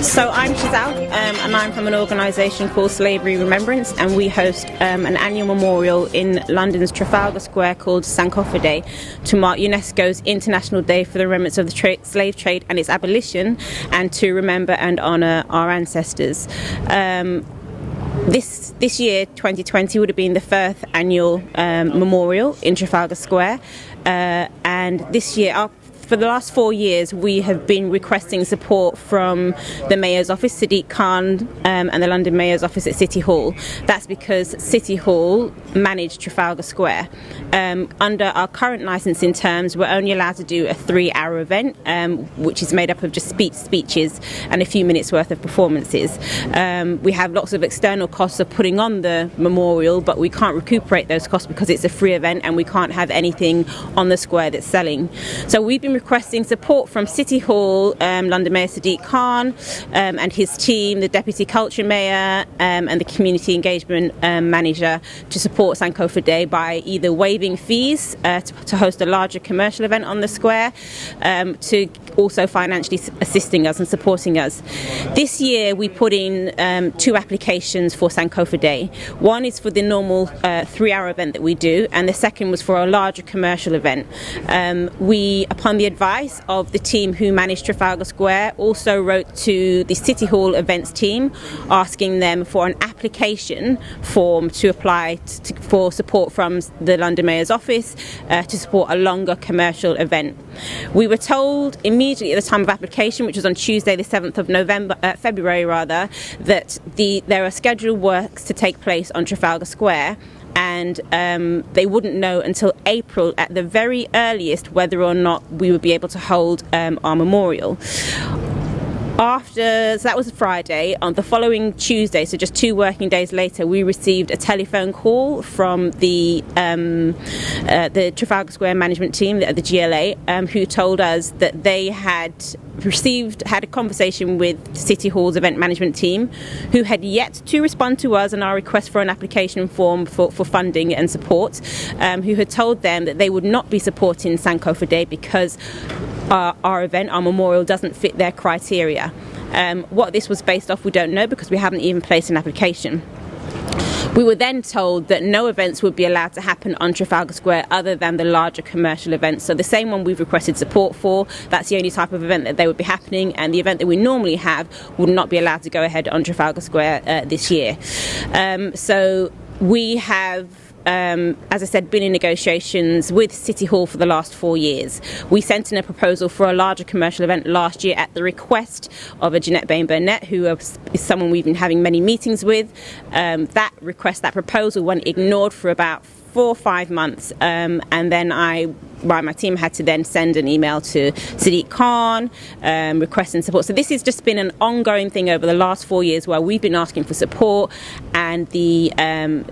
So I'm Shazal, and I'm from an organisation called Slavery Remembrance, and we host an annual memorial in London's Trafalgar Square called Sankofa Day to mark UNESCO's International Day for the Remembrance of the Slave Trade and its abolition, and to remember and honour our ancestors. This year, 2020, would have been the first annual memorial in Trafalgar Square, and this year, for the last 4 years, we have been requesting support from the Mayor's Office, Sadiq Khan, and the London Mayor's Office at City Hall. That's because City Hall managed Trafalgar Square. Under our current licensing terms, we're only allowed to do a 3-hour event, which is made up of just speeches and a few minutes worth of performances. We have lots of external costs of putting on the memorial, but we can't recuperate those costs because it's a free event and we can't have anything on the square that's selling. So we've been requesting support from City Hall, London Mayor Sadiq Khan and his team, the Deputy Culture Mayor and the Community Engagement Manager, to support Sankofa Day by either waiving fees to host a larger commercial event on the square, to also financially assisting us and supporting us. This year we put in 2 applications for Sankofa Day. One is for the normal 3-hour event that we do, and the second was for a larger commercial event. We, upon the advice of the team who managed Trafalgar Square, also wrote to the City Hall events team asking them for an application form to apply for support from the London Mayor's Office to support a longer commercial event. We were told immediately at the time of application, which was on Tuesday the 7th of February, that there are scheduled works to take place on Trafalgar Square, and they wouldn't know until April at the very earliest whether or not we would be able to hold our memorial. So that was Friday. On the following Tuesday, so just 2 working days later, we received a telephone call from the Trafalgar Square management team, the GLA, who told us that they had had a conversation with City Hall's event management team, who had yet to respond to us on our request for an application form for funding and support, who had told them that they would not be supporting Sankofa Day because our event, our memorial, doesn't fit their criteria. What this was based off, we don't know, because we haven't even placed an application. We were then told that no events would be allowed to happen on Trafalgar Square other than the larger commercial events. So the same one we've requested support for, that's the only type of event that they would be happening, and the event that we normally have would not be allowed to go ahead on Trafalgar Square this year. So we have, as I said, been in negotiations with City Hall for the last 4 years. We sent in a proposal for a larger commercial event last year at the request of a Jeanette Bain-Burnett, who is someone we've been having many meetings with. That proposal went ignored for about 4 or 5 months, and then my team had to then send an email to Sadiq Khan requesting support. So this has just been an ongoing thing over the last 4 years where we've been asking for support, and the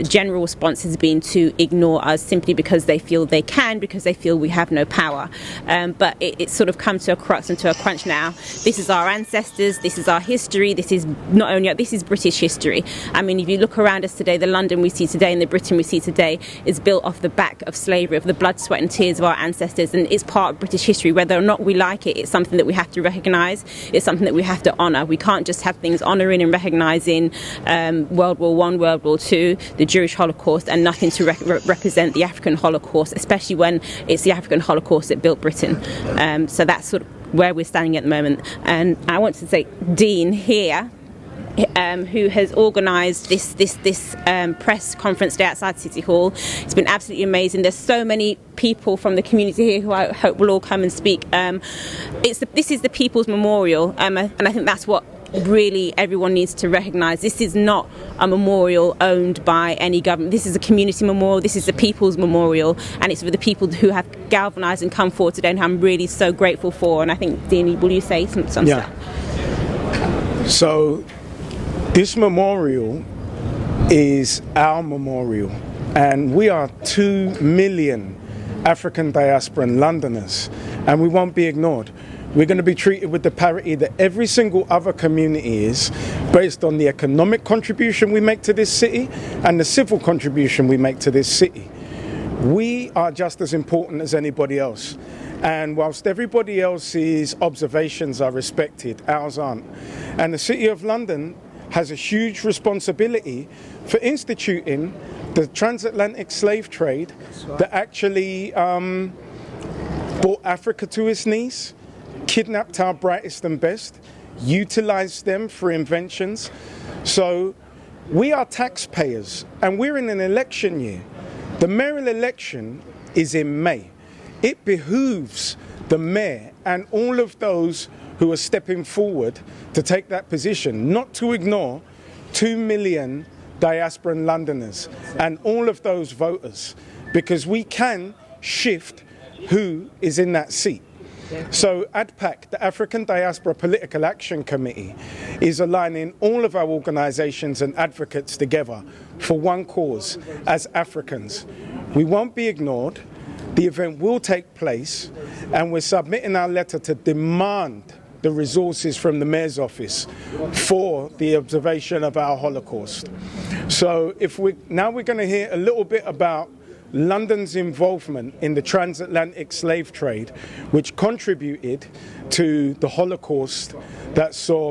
general response has been to ignore us simply because they feel they can, because they feel we have no power. But it's sort of come to a crux and to a crunch now. This is our ancestors, this is our history, this is British history. I mean, if you look around us today, the London we see today and the Britain we see today is built off the back of slavery, of the blood, sweat and tears of our ancestors, and it's part of British history. Whether or not we like it, it's something that we have to recognise, it's something that we have to honour. We can't just have things honouring and recognising World War I, World War II, the Jewish Holocaust, and nothing to represent the African Holocaust, especially when it's the African Holocaust that built Britain. So that's sort of where we're standing at the moment. And I want to say Dean here, who has organised this press conference day outside City Hall. It's been absolutely amazing. There's so many people from the community here who I hope will all come and speak. This is the People's Memorial, and I think that's what really everyone needs to recognise. This is not a memorial owned by any government. This is a community memorial. This is the People's Memorial, and it's for the people who have galvanised and come forward today, and I'm really so grateful for. And I think, Dean, will you say some stuff? So this memorial is our memorial, and we are 2 million African diasporan Londoners, and we won't be ignored. We're going to be treated with the parity that every single other community is, based on the economic contribution we make to this city and the civil contribution we make to this city. We are just as important as anybody else. And whilst everybody else's observations are respected, ours aren't. And the City of London has a huge responsibility for instituting the transatlantic slave trade that actually brought Africa to its knees, kidnapped our brightest and best, utilized them for inventions. So we are taxpayers, and we're in an election year. The mayoral election is in May. It behooves the mayor and all of those who are stepping forward to take that position not to ignore 2 million diasporan Londoners and all of those voters, because we can shift who is in that seat. So ADPAC, the African Diaspora Political Action Committee, is aligning all of our organisations and advocates together for one cause as Africans. We won't be ignored. The event will take place, and we're submitting our letter to demand the resources from the Mayor's office for the observation of our Holocaust. So now we're going to hear a little bit about London's involvement in the transatlantic slave trade, which contributed to the Holocaust that saw